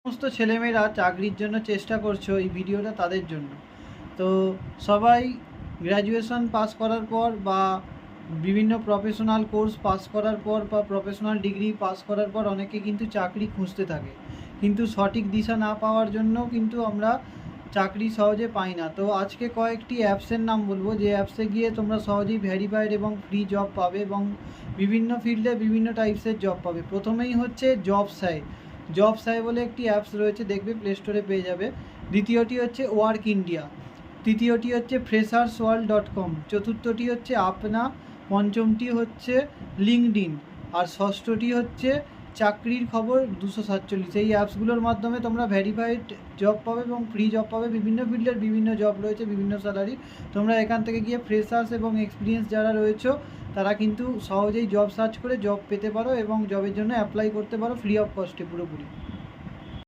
সমস্ত ছেলেমেয়েরা চাকরির জন্য চেষ্টা করছো, এই ভিডিওটা তাদের জন্য। তো সবাই গ্র্যাজুয়েশন পাস করার পর বা বিভিন্ন প্রফেশনাল কোর্স পাস করার পর বা প্রফেশনাল ডিগ্রি পাস করার পর অনেকে কিন্তু চাকরি খুঁজতে থাকে, কিন্তু সঠিক দিশা না পাওয়ার জন্য কিন্তু আমরা চাকরি সহজে পাই না। তো আজকে কয়েকটি অ্যাপসের নাম বলবো, যে অ্যাপসে গিয়ে তোমরা সহজেই ভেরিফাইড এবং ফ্রি জব পাবে এবং বিভিন্ন ফিল্ডে বিভিন্ন টাইপসের জব পাবে। প্রথমেই হচ্ছে জবসাই বলে একটি অ্যাপস রয়েছে, দেখবে প্লে স্টোরে পেয়ে যাবে। দ্বিতীয়টি হচ্ছে ওয়ার্ক ইন্ডিয়া, তৃতীয়টি হচ্ছে freshersworld.com, চতুর্থটি হচ্ছে আপনা, পঞ্চমটি হচ্ছে লিঙ্কডইন, আর ষষ্ঠটি হচ্ছে চাকরির খবর 247। এই অ্যাপসগুলোর মাধ্যমে তোমরা ভেরিফাইড জব পাবে এবং ফ্রি জব পাবে। বিভিন্ন ফিল্ডের বিভিন্ন জব রয়েছে, বিভিন্ন স্যালারি। তোমরা এখান থেকে গিয়ে ফ্রেশার্স এবং এক্সপিরিয়েন্স যারা রয়েছে তারা কিন্তু সহজেই জব সার্চ করে জব পেতে পারো এবং জবের জন্য অ্যাপ্লাই করতে পারো ফ্রি অফ কস্টে পুরোপুরি।